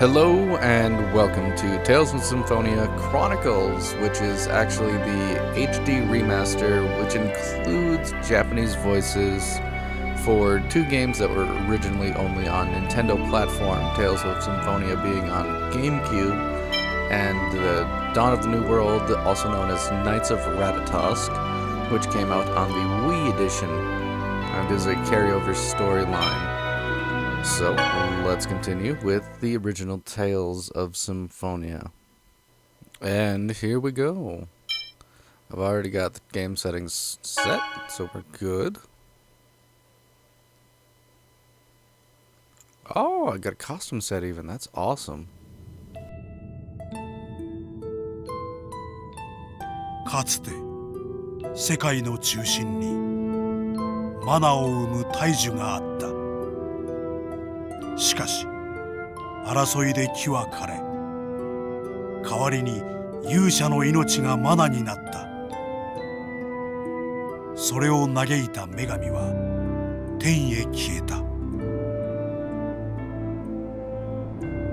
Hello and welcome to Tales of Symphonia Chronicles, which is actually the HD remaster, which includes Japanese voices for two games that were originally only on Nintendo platform, Tales of Symphonia being on GameCube, and Dawn of the New World, also known as Knights of Ratatosk, which came out on the Wii edition and is a carryover storyline. So, let's continue with the original Tales of Symphonia. And here we go. I've already got the game settings set, so we're good. Oh, I got a costume set even. That's awesome. かつて世界の中心にマナを生む大樹があった。しかし争いで木は枯れ、代わりに勇者の命がマナになった。それを嘆いた女神は天へ消えた。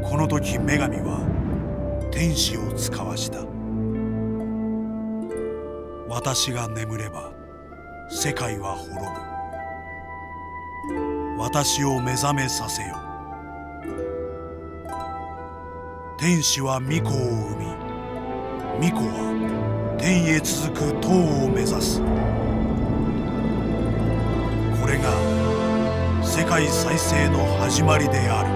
この時女神は天使を遣わした。私が眠れば世界は滅ぶ。私を目覚めさせよ。天使は巫女を生み、巫女は天へ続く塔を目指す。これが世界再生の始まりである。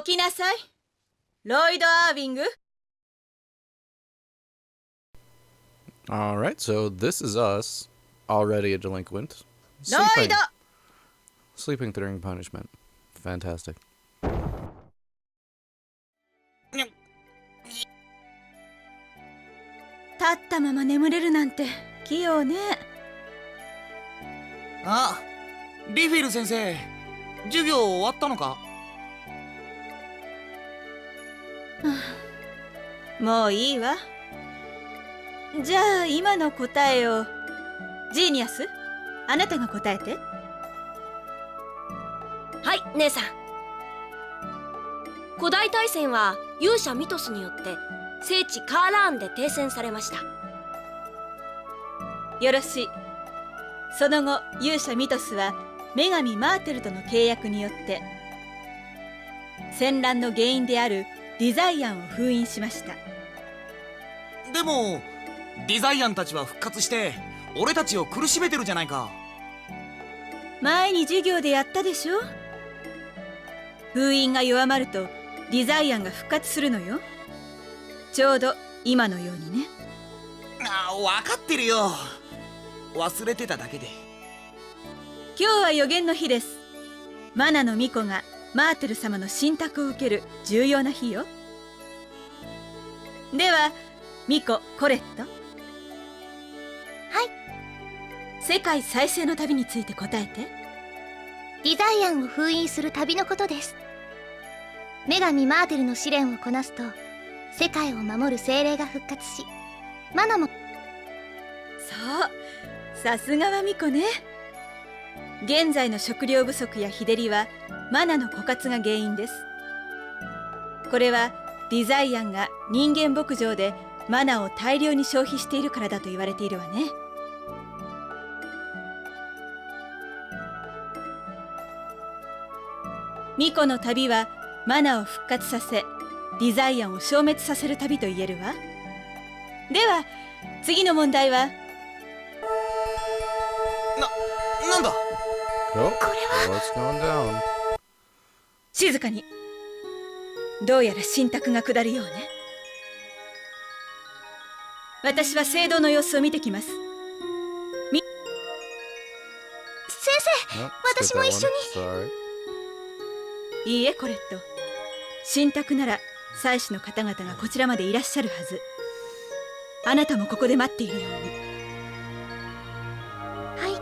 起きなさい、ロイド・アービング。Alright, so this is us, already a delinquent. Lloyd! Sleeping during punishment. Fantastic. 立ったまま眠れるなんて器用ね。あ、リフィル先生、授業終わったのか？もういいわ。じゃあ今の答えをジーニアス、あなたが答えて。はい、姉さん。古代大戦は勇者ミトスによって聖地カーラーンで停戦されました。よろしい。その後勇者ミトスは女神マーテルとの契約によって戦乱の原因であるディザイアンを封印しました。でもディザイアンたちは復活して俺たちを苦しめてるじゃないか。前に授業でやったでしょ。封印が弱まるとディザイアンが復活するのよ。ちょうど今のようにね。あ、分かってるよ。忘れてただけで。今日は予言の日です。マナの巫女がマーテル様の信託を受ける重要な日よ。では巫女コレット。はい。世界再生の旅について答えて。ディザイアンを封印する旅のことです。女神マーテルの試練をこなすと世界を守る精霊が復活し、マナも。そう、さすがは巫女ね。現在の食料不足や日照りはマナの枯渇が原因です。これはディザイアンが人間牧場でマナを大量に消費しているからだと言われているわね。巫女の旅はマナを復活させディザイアンを消滅させる旅と言えるわ。では次の問題は。なんだ。Oh, what's going down? 静かに。どうやら信託が下るようね。私は聖堂の様子を見てきます。先生、私も一緒に。いいえ、コレット。信託なら祭司の方々がこちらまでいらっしゃるはず。あなたもここで待っているように。はい。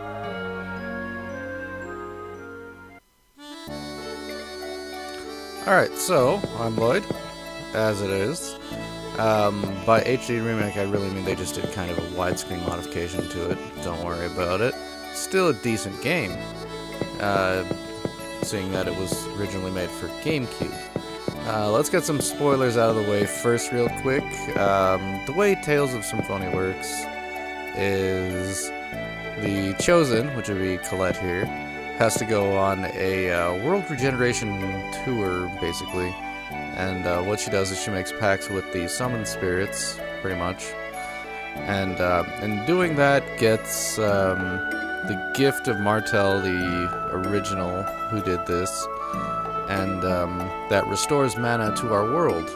Alright, so I'm Lloyd, as it is. By HD remake, I really mean they just did kind of a widescreen modification to it. Don't worry about it. Still a decent game, seeing that it was originally made for GameCube. Let's get some spoilers out of the way first real quick. The way Tales of Symphonia works is the Chosen, which would be Colette here, has to go on a world regeneration tour, basically. And what she does is she makes pacts with the summoned spirits, pretty much. And in doing that, gets the gift of Martel, the original who did this. And that restores mana to our world.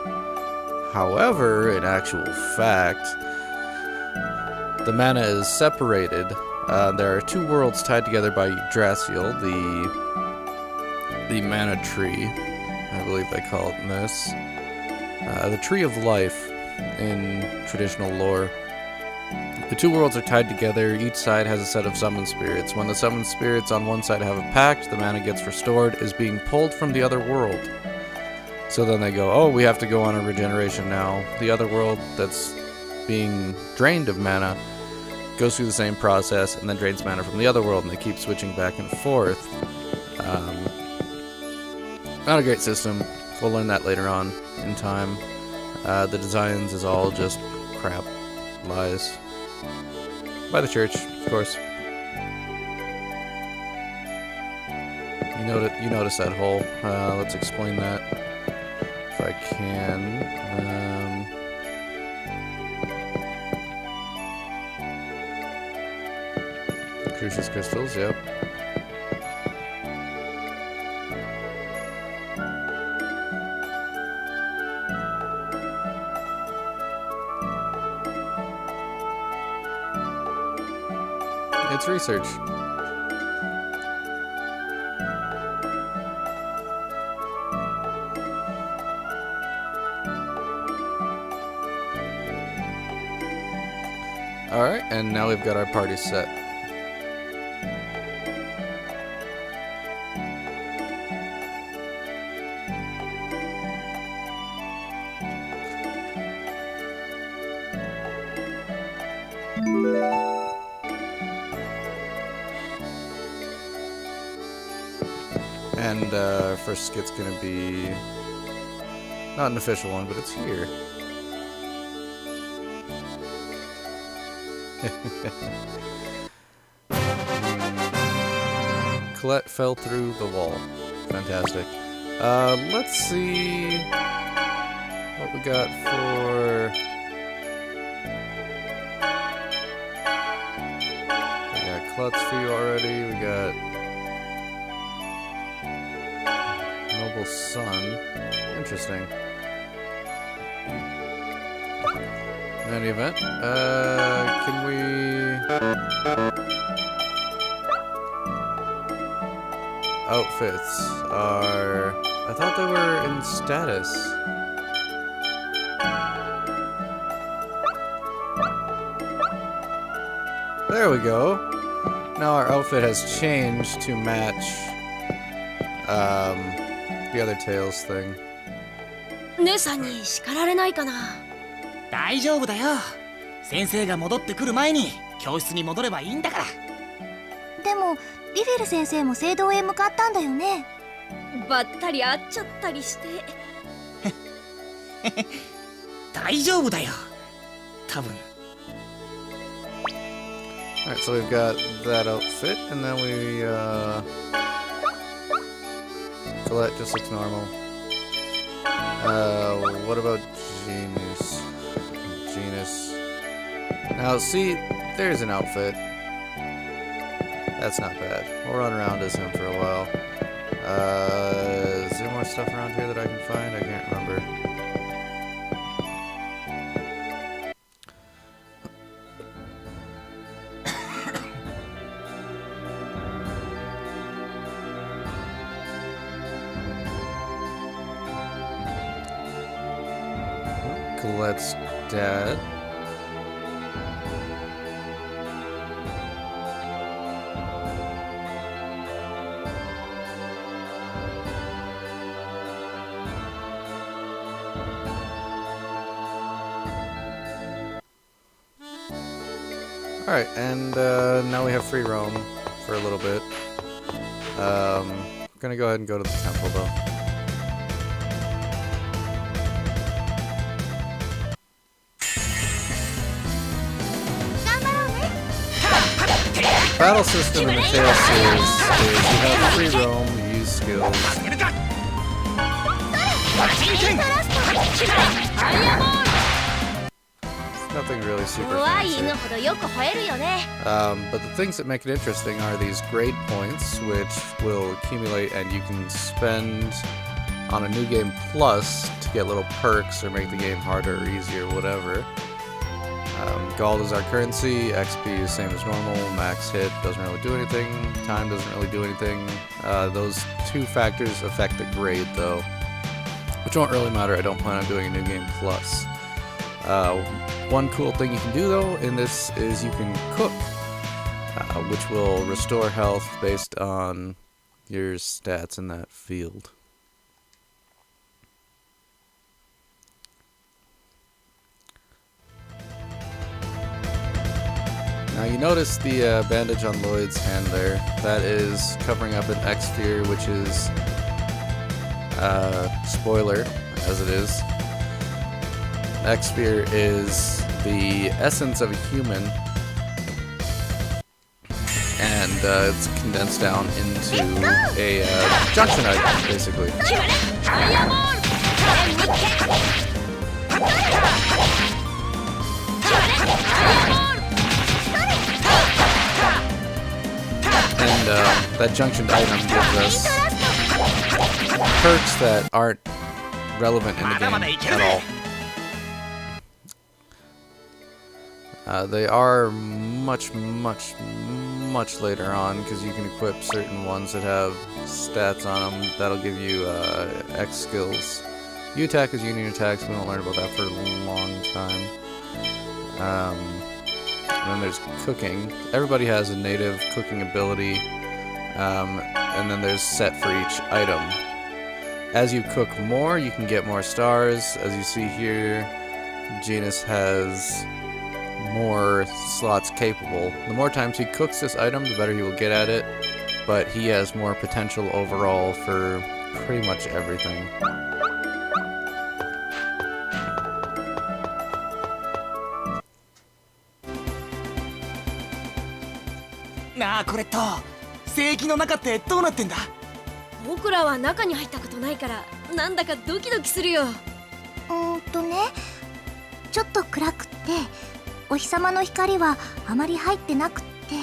However, in actual fact, the mana is separated. There are two worlds tied together by Yggdrasil, the mana tree, I believe they call it in this. The Tree of Life in traditional lore. The two worlds are tied together. Each side has a set of summoned spirits. When the summoned spirits on one side have a pact, the mana gets restored, is being pulled from the other world. So then they go, oh, we have to go on a regeneration now. The other world that's being drained of mana goes through the same process and then drains mana from the other world, and they keep switching back and forth. Not a great system. We'll learn that later on in time. The designs is all just crap. Lies. By the church, of course. You notice that hole. Let's explain that if I can. Crucius crystals, yep. It's research. Alright, and now we've got our party set. And our first skit's gonna be not an official one, but it's here. Colette fell through the wall. Fantastic. Let's see what we got for. We got Colette's Fee already. We got Noble Son. Interesting. In any event, can we... Outfits are... I thought they were in status. There we go. Now our outfit has changed to match the other Tails thing. 姉さんに叱られないかな。大丈夫だよ。先生が戻ってくる前に教室に戻ればいいんだから。でもリフィル先生も聖堂へ向かったんだよね。ばったり会っちゃったりして。大丈夫だよ。多分。Alright, so we've got that outfit, and then we, Colette just looks normal. What about Genus? Genus. Now, see, there's an outfit. That's not bad. We'll run around as him for a while. Is there more stuff around here that I can find? I can't remember. Colette's dad. Alright, and now we have free roam for a little bit. I'm gonna go ahead and go to the temple though. Battle system in the Tales series is you have free roam, you use skills. Nothing really super fancy. But the things that make it interesting are these grade points, which will accumulate and you can spend on a new game plus to get little perks or make the game harder or easier, whatever. Gold is our currency, XP is same as normal, max hit doesn't really do anything, time doesn't really do anything. Those two factors affect the grade though, which won't really matter. I don't plan on doing a new game plus. One cool thing you can do though in this is you can cook, which will restore health based on your stats in that field. Now you notice the bandage on Lloyd's hand there. That is covering up an X-sphere, which is spoiler as it is. X-sphere is the essence of a human, and it's condensed down into a junction item, basically. And that junctioned item gives us perks that aren't relevant in the game at all. They are much later on, because you can equip certain ones that have stats on them that'll give you X skills. U attack is union attacks. We won't learn about that for a long time. And then there's cooking. Everybody has a native cooking ability, and then there's set for each item. As you cook more, you can get more stars. As you see here, Genus has more slots capable. The more times he cooks this item, the better he will get at it, but he has more potential overall for pretty much everything.これと聖域の中ってどうなってんだ？僕らは中に入ったことないからなんだかドキドキするよ。ね、ちょっと暗くってお日様の光はあまり入ってなくって、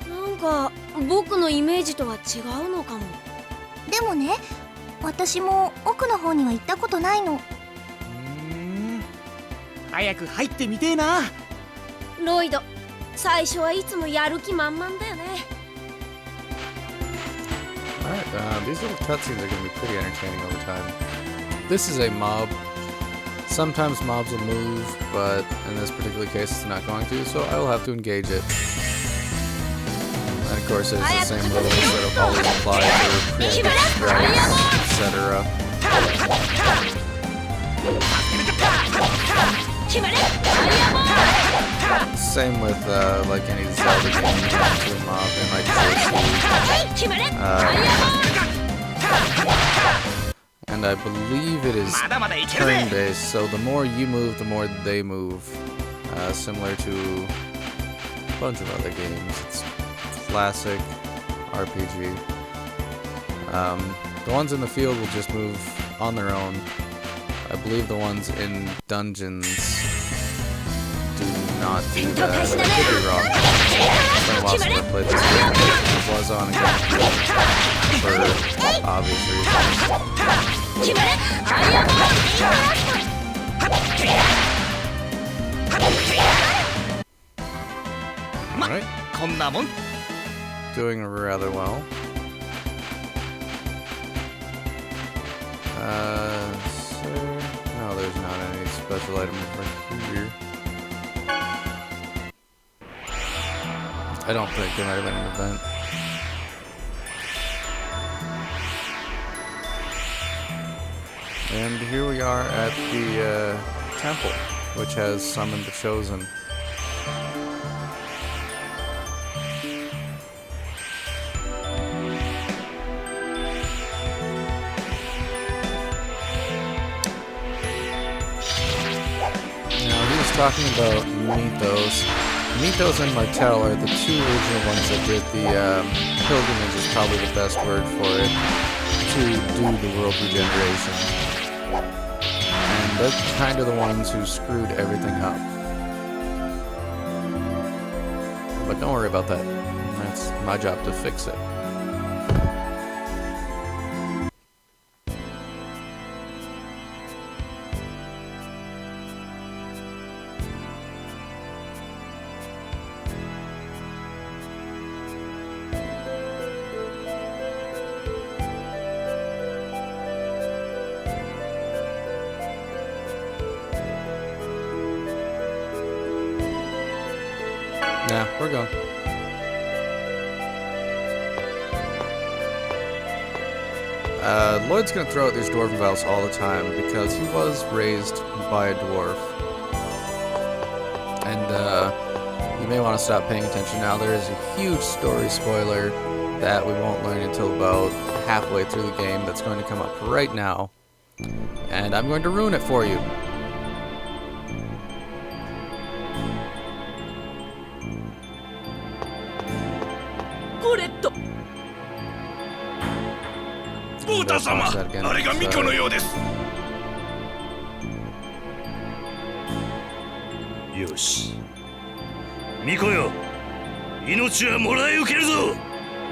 なんか僕のイメージとは違うのかも。でもね、私も奥の方には行ったことないの。早く入ってみてえな。ロイド、最初はいつもやる気満々だよね。Alright, these little cutscenes are going to be pretty entertaining over time. This is a mob. Sometimes mobs will move, but in this particular case it's not going to, so I will have to engage it. And of course it's the same rules that will always apply for preemptive strikes, etc. Same with like any Zelda game, you get into a mob and like and I believe it is turn-based, so the more you move, the more they move. Similar to a bunch of other games. It's classic RPG. The ones in the field will just move on their own. I believe the ones in dungeons do not do that. I could be wrong. It's been a while since I played this game. It was on again for obvious reasons. Alright. Doing rather well. No, there's not any special item over here. I don't think there might have been an event. And here we are at the temple, which has summoned the Chosen. talking about Mythos and Martel are the two original ones that did the pilgrimage is probably the best word for it, to do the world regeneration. And they're kind of the ones who screwed everything up. But don't worry about that. That's my job to fix it. Yeah, we're going. Lloyd's gonna throw out these dwarven vows all the time because he was raised by a dwarf. And you may want to stop paying attention now. There is a huge story spoiler that we won't learn until about halfway through the game that's going to come up right now. And I'm going to ruin it for you.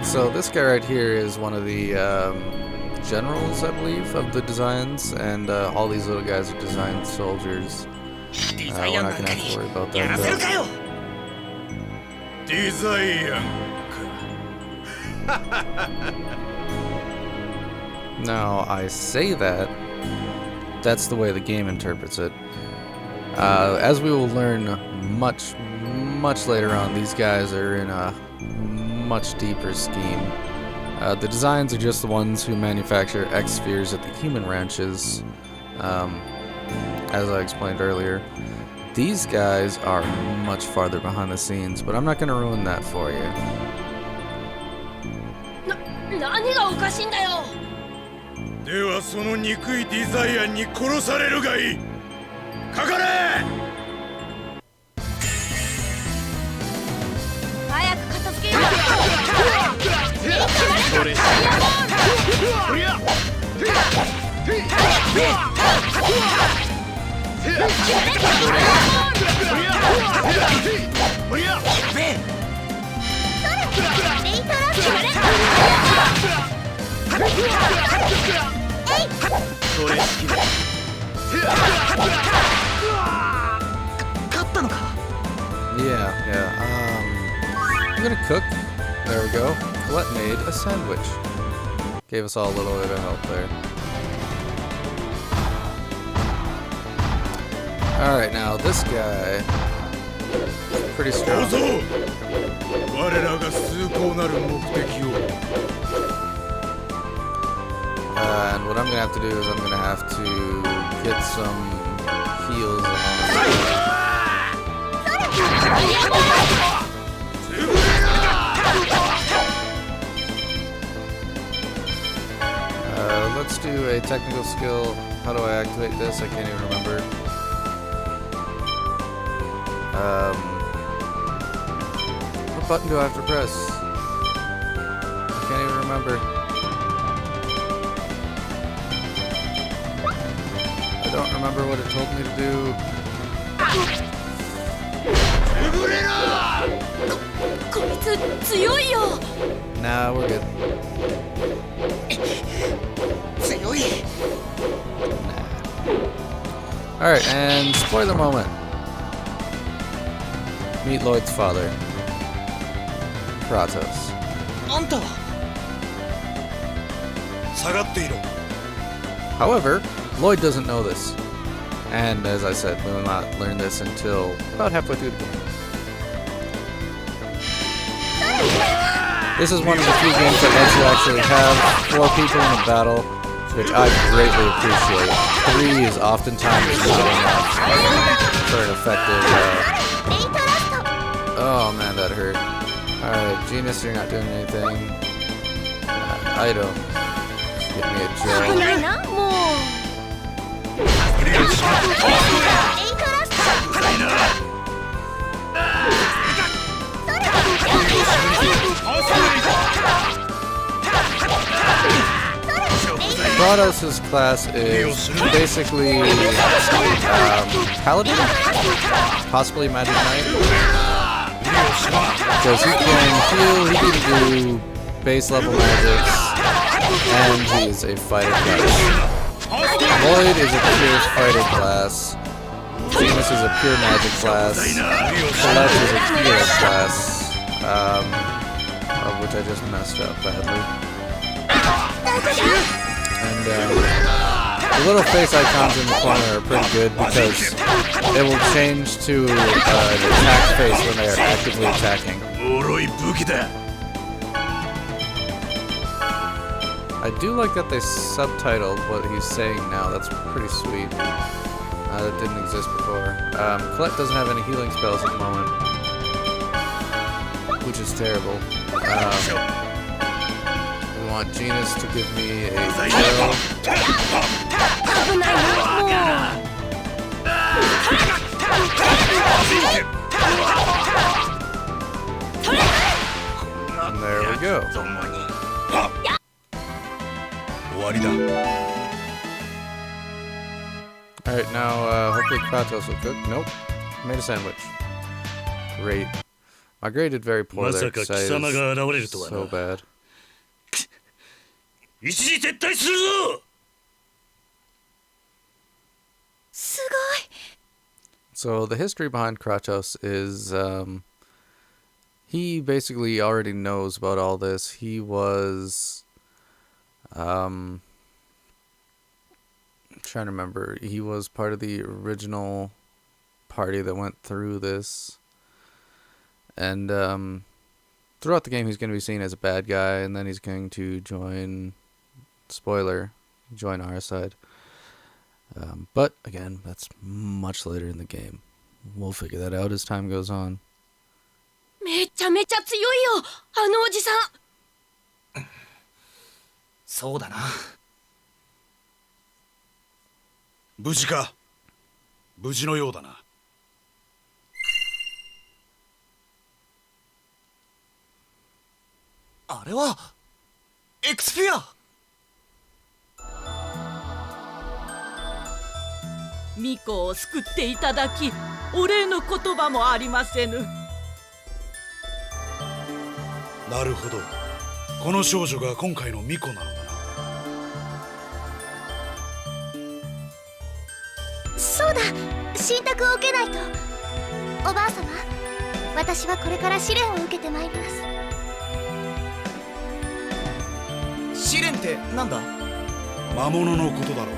So this guy right here is one of the generals, I believe, of the designs, and all these little guys are designed soldiers. We're not gonna have to worry about that though. Now, I say that, that's the way the game interprets it. As we will learn much later on, these guys are in a much deeper scheme. The designs are just the ones who manufacture X spheres at the human ranches, as I explained earlier. These guys are much farther behind the scenes, but I'm not going to ruin that for you. 何がおかしいんだよ。ではその憎いデザイアンに殺されるがいい。かかれ。早く片付けよう。Yeah. I'm gonna cook. There we go. Colette made a sandwich. Gave us all a little bit of help there. Alright, now this guy is pretty strong. And what I'm gonna have to do is I'm gonna have to get some heals on. Let's do a technical skill. How do I activate this? I can't even remember. What button do I have to press? I can't even remember. I don't remember what it told me to do. Nah, we're good. Nah. Alright, and spoiler moment. Meet Lloyd's father, Kratos. However, Lloyd doesn't know this. And as I said, we will not learn this until about halfway through the game. This is one of the few games that lets you actually have 4 people in a battle, which I greatly appreciate. 3 is oftentimes not enough for an effective... Oh man, that hurt. Alright, Genius, you're not doing anything. Item. Get me a gel. Kratos' class is basically Paladin, possibly Magic Knight. Because he can heal, he can do base level magics, and he is a fighter class. Lloyd is a pure fighter class. Venus is a pure magic class. Celeste is a healer class. Which I just messed up badly. And the little face icons in the corner are pretty good because it will change to an attack face when they are actively attacking. I do like that they subtitled what he's saying now. That's pretty sweet. That didn't exist before. Colette doesn't have any healing spells at the moment, which is terrible. We want Genus to give me a kill. And there we go. Alright, now hopefully Kratos will cook. Nope. Made a sandwich. Great. My grade did very poor there because I was so bad. So the history behind Kratos is he basically already knows about all this. He was I'm trying to remember. He was part of the original party that went through this. And throughout the game, he's going to be seen as a bad guy, and then he's going to join, spoiler, join our side. But, again, that's much later in the game. We'll figure that out as time goes on. めちゃめちゃ強いよ、あのおじさん。そうだな。無事か。無事のようだな。あれはエクスフィア。ミコを救っていただき、お礼の言葉もありませぬ。なるほど。この少女が今回の巫女なのだな。そうだ、信託を受けないと。おばあ様、私はこれから試練を受けてまいります。試練ってなんだ？魔物のことだろう。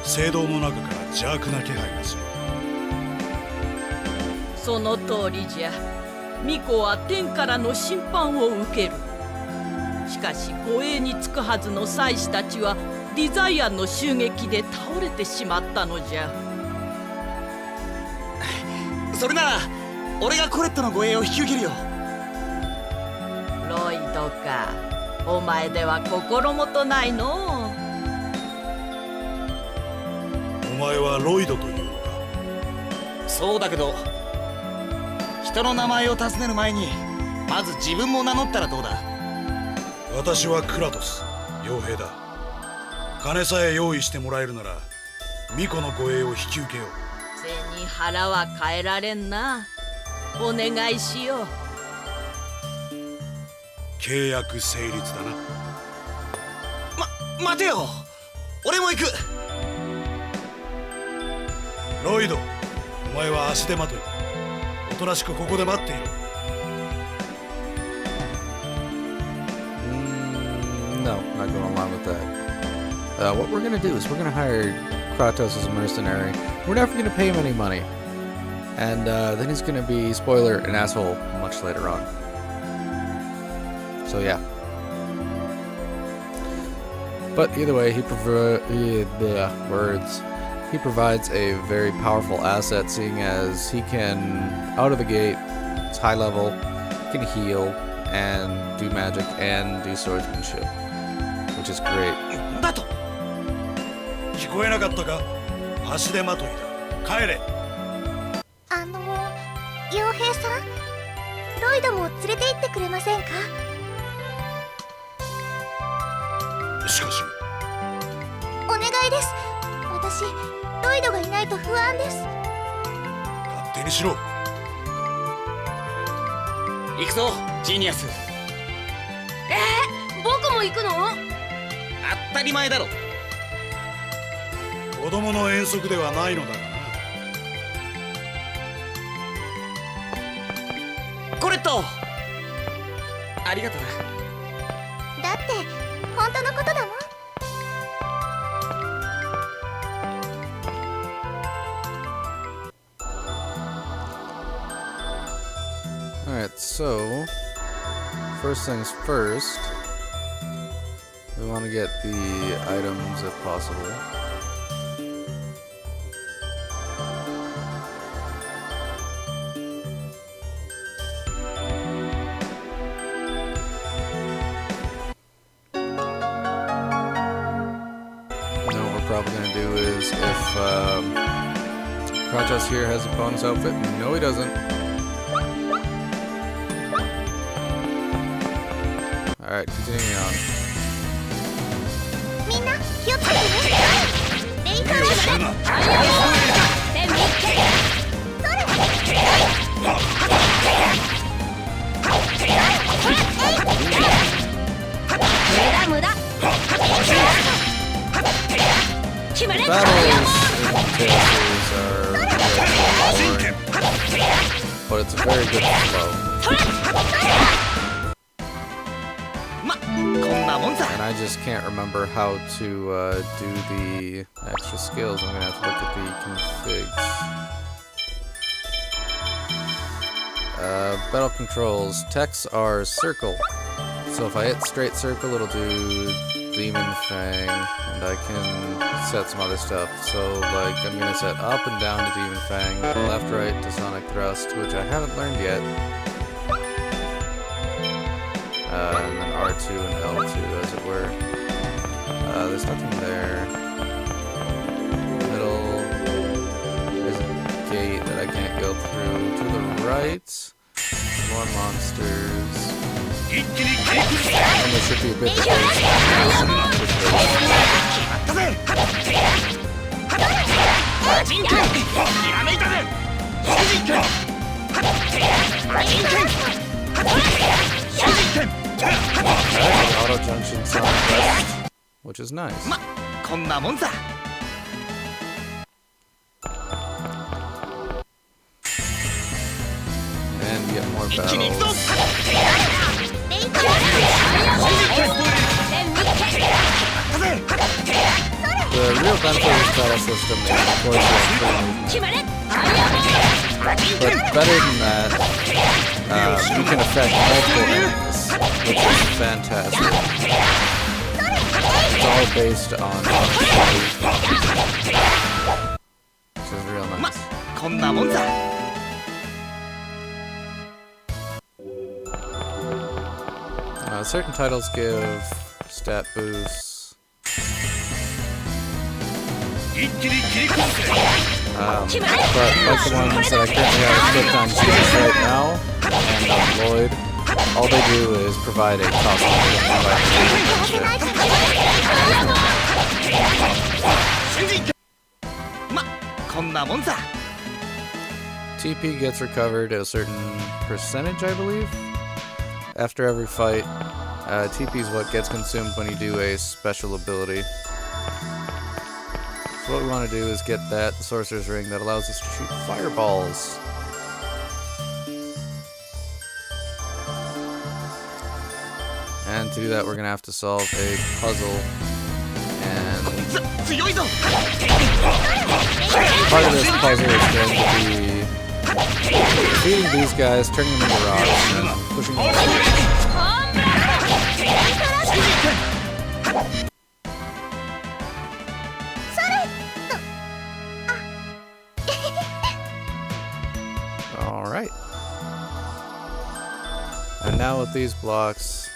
聖堂の中から邪悪な気配がする。その通りじゃ。ミコは天からの審判を受ける。しかし護衛につくはずの祭司たちはディザイアンの襲撃で倒れてしまったのじゃ。それなら俺がコレットの護衛を引き受けるよ。ロイドか。お前では心もとないの。お前はロイドというのか。そうだけど人の名前を尋ねる前にまず自分も名乗ったらどうだ？私はクラトス、傭兵だ。金さえ用意してもらえるなら巫女の護衛を引き受けよう。背に腹は変えられんな。お願いしよう。契約成立だな。待てよ、俺も行く。ロイド、お前は足手まといだ。おとなしくここで待っていろ。No, not going along with that. What we're going to do is we're going to hire Kratos as a mercenary. We're never going to pay him any money. And then he's going to be, spoiler, an asshole much later on. So yeah. But either way, he provides a very powerful asset, seeing as he can, out of the gate, it's high level, he can heal, and do magic, and do swordsmanship, which is great. だと聞こえなかったか？足手まといだ。帰れ。傭兵さん、ロイドも連れて行ってくれませんか？しかしいです。私ロイドがいないと不安です。勝手にしろ。行くぞジーニアス。僕も行くの？当たり前だろ。子供の遠足ではないのだがな。コレット、ありがとな。だって本当のことだもん。Alright, so first things first, we want to get the items if possible. What we're probably going to do is if Kratos here has a bonus outfit, no he doesn't. Alright, continuing on. みんな気をつけてね。レイカーをするな。無駄。決まれ。 Battles in Tales are boring, but it's a very good flow. こんなもんさ。 And I just can't remember how to do the extra skills. I'm gonna have to look at the configs. Battle controls. Texts are circle. So if I hit straight circle, it'll do Demon Fang, and I can set some other stuff. So like I'm gonna set up and down to Demon Fang, left right to Sonic Thrust, which I haven't learned yet. And then R2 and L2 as it were. There's nothing there. Middle. There's a gate that I can't go through. To the right. More monsters. And there should be a bit of space. Auto junction Sonic West, which is nice. こんなもんさ。 And get more battles. The real benefit of this battle system is, of course, but better than that, you can affect multiple enemies, which is fantastic. It's all based on which is real nice. こんなもんさ。 Certain titles give stat boosts. But like the ones that I currently have equipped on Jesus right now and on Lloyd, all they do is provide a cost TP gets recovered at a certain percentage, I believe. After every fight, TP is what gets consumed when you do a special ability. So what we want to do is get that Sorcerer's Ring that allows us to shoot fireballs. And to do that, we're going to have to solve a puzzle. And part of this puzzle is going to be defeating these guys, turning them into rocks, and pushing them Alright. And now with these blocks,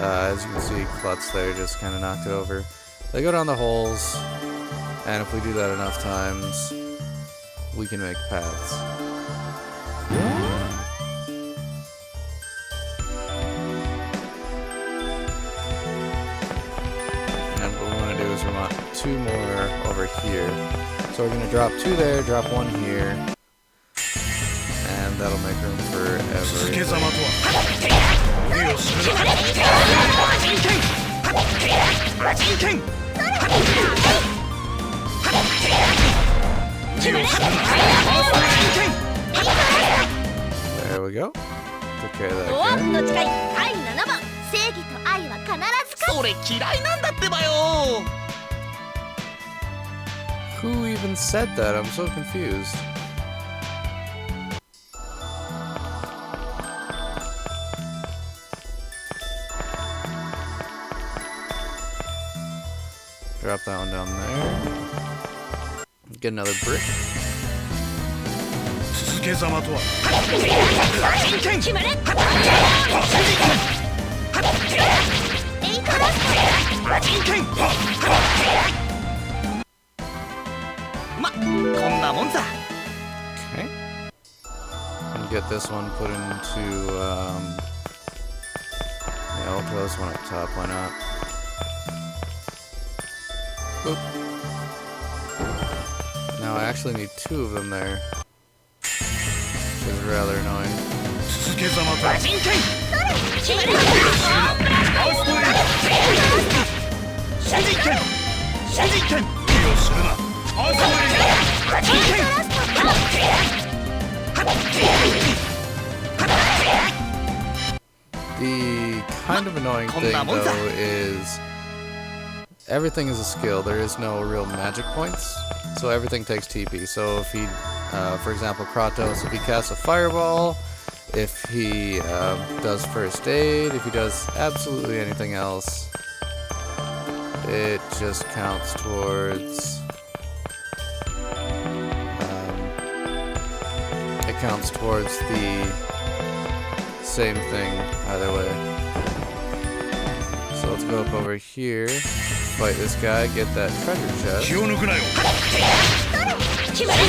as you can see, Klutz there just kind of knocked it over. They go down the holes, and if we do that enough times, we can make paths. And what we want to do is we want 2 more over here. So we're gonna drop 2 there, drop 1 here. And that'll make room for everything. There we go. Took care of ドワー that フ guy. の誓い第7番正義と愛は必ず勝つ。それ嫌いなんだってばよ。 Who even said that? I'm so confused. Drop that one down there. Get another brick. 続けざまとは決まれ。ま、こんなもんさ。 Okay. And get this one put into, yeah, I'll throw this one up top, why not? Oop. Now I actually need 2 of them there. Which is rather annoying. 続けざまとは決まれ。無理をするなアースウェイ The kind of annoying thing, though, is everything is a skill. There is no real magic points, so everything takes TP. So if he, for example, Kratos, if he casts a fireball, if he does first aid, if he does absolutely anything else, it just counts towards... it counts towards the same thing either way. So let's go up over here, fight this guy, get that treasure chest. 気を抜くなよ 決まれ。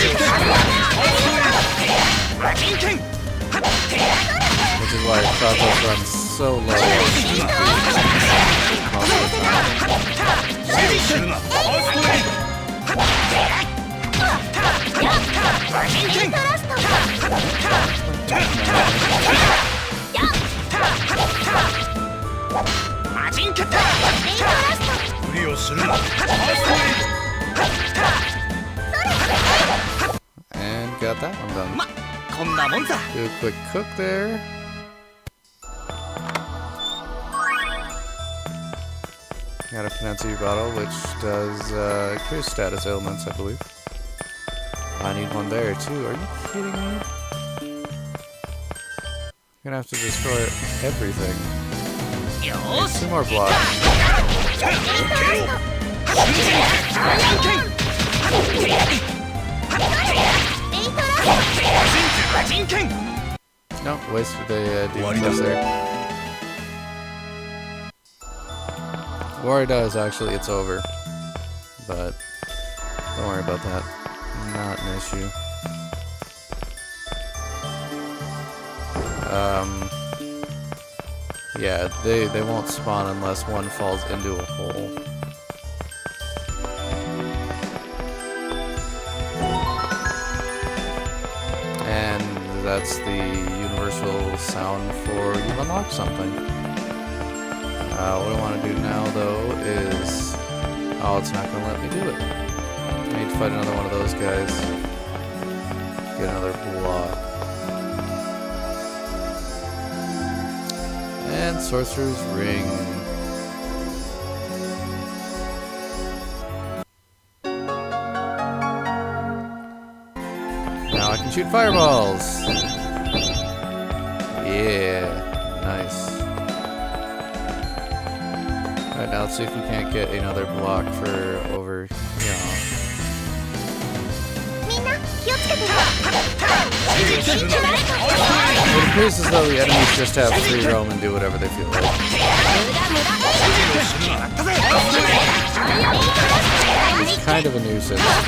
Which is why Kratos runs so low. 無理をするなアースウェイ 無理をするなアースウェイ And got that one done. ま、こんなもんさ。 Do a quick cook there. Got a Panacea bottle, which does cure status ailments, I believe. I need one there too. Are you kidding me? Gonna have to destroy everything. よーし。 2 more blocks. No, wasted the defense there. War does actually, it's over. But don't worry about that. Not an issue. Yeah, they won't spawn unless one falls into a hole. And that's the universal sound for you unlock something. What I want to do now, though, is... Oh, it's not going to let me do it. I need to fight another one of those guys. Get another block. And Sorcerer's Ring. Now I can shoot fireballs! Yeah, nice. Alright, now let's see if we can't get another block for over, you know. みんな気をつけて It appears as though the enemies just have free roam and do whatever they feel like. It's kind of a nuisance, but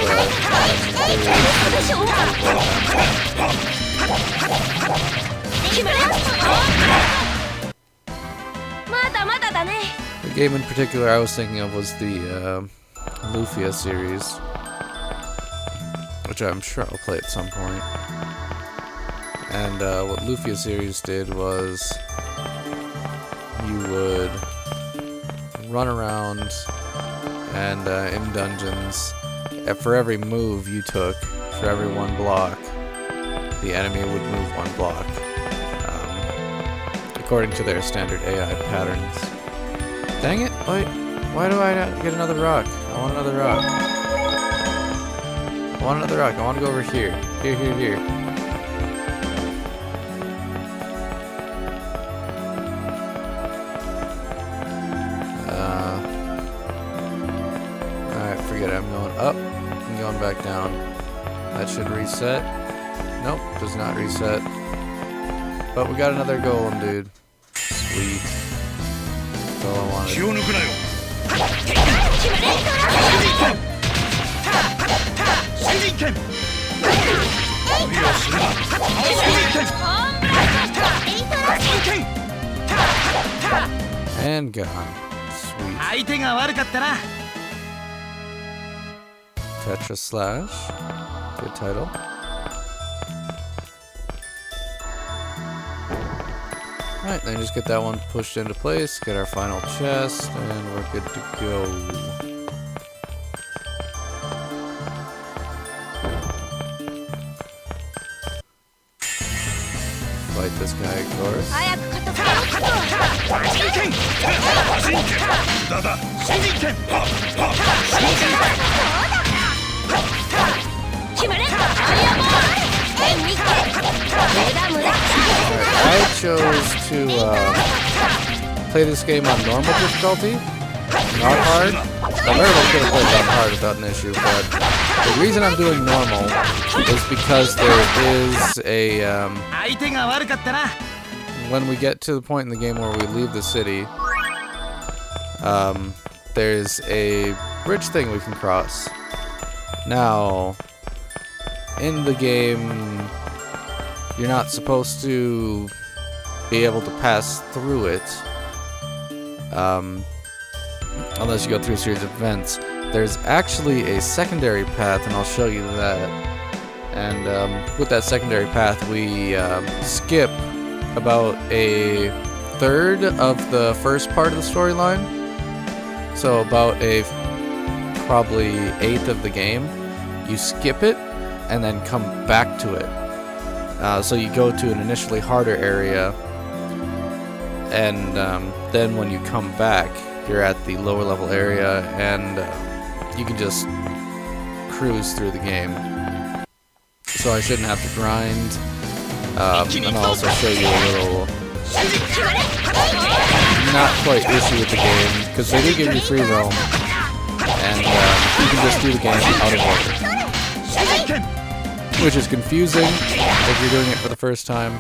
the game in particular I was thinking of was the Lufia series, which I'm sure I'll play at some point. And what Lufia series did was you would run around and in dungeons, for every move you took, for every one block, the enemy would move one block, according to their standard AI patterns. Dang it! Wait, why do I not get another rock? I want another rock. I want another rock. I want to go over here. Here. Alright, forget it. I'm going up and going back down. That should reset. Nope, does not reset. But we got another golem, dude. Sweet. That's all I wanted. And gone. Sweet. Tetra Slash. Good title. Alright, then just get that one pushed into place, get our final chest, and we're good to go. Fight this guy, of course. I chose to play this game on normal difficulty, not hard. I literally could have played it on hard without an issue, but the reason I'm doing normal is because there is a when we get to the point in the game where we leave the city, there's a bridge thing we can cross. Now, in the game, you're not supposed to be able to pass through it unless you go through a series of events. There's actually a secondary path, and I'll show you that. And with that secondary path, we skip about a third of the first part of the storyline. So about a probably eighth of the game. You skip it and then come back to it. So you go to an initially harder area, and then when you come back, you're at the lower level area, and you can just cruise through the game. So I shouldn't have to grind. And I'll also show you a little not quite issue with the game, because they do give you free roam, and you can just do the game out of order, which is confusing if you're doing it for the first time,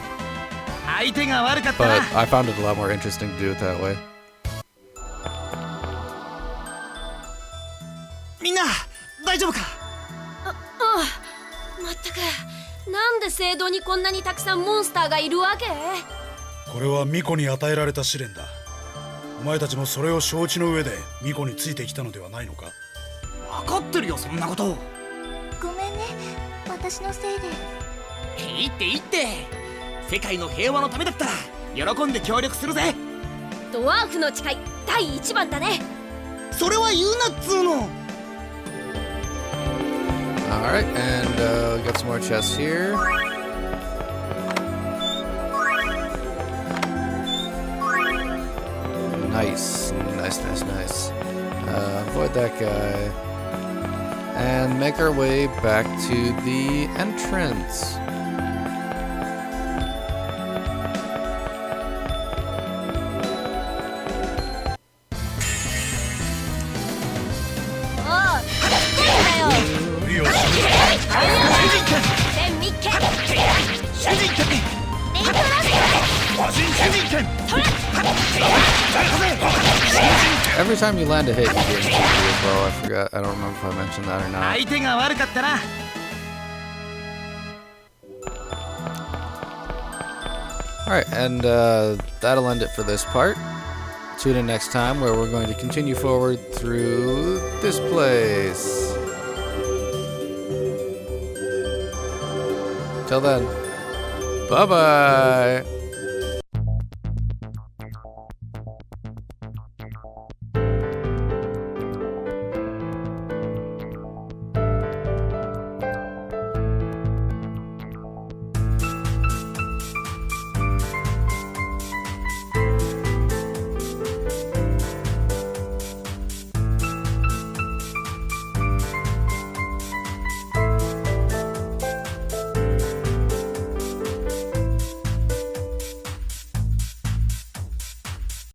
but I found it a lot more interesting to do it that way. みんな大丈夫か。まったくなんで聖堂にこんなにたくさんモンスターがいるわけ？これは巫女に与えられた試練だ。お前たちもそれを承知の上で巫女についてきたのではないのか？分かってるよ、そんなこと。ごめんね、私のせいで。いいっていいって。世界の平和のためだったら喜んで協力するぜ。ドワーフの誓い第1番だね。それは言うなっつーの。Alright, and we got some more chests here. Nice. Avoid that guy. And make our way back to the entrance. Every time you land a hit, you gain CP as well. I forgot. I don't remember if I mentioned that or not. 相手が悪かったな。Alright, and that'll end it for this part. Tune in next time where we're going to continue forward through this place. Till then, bye-bye.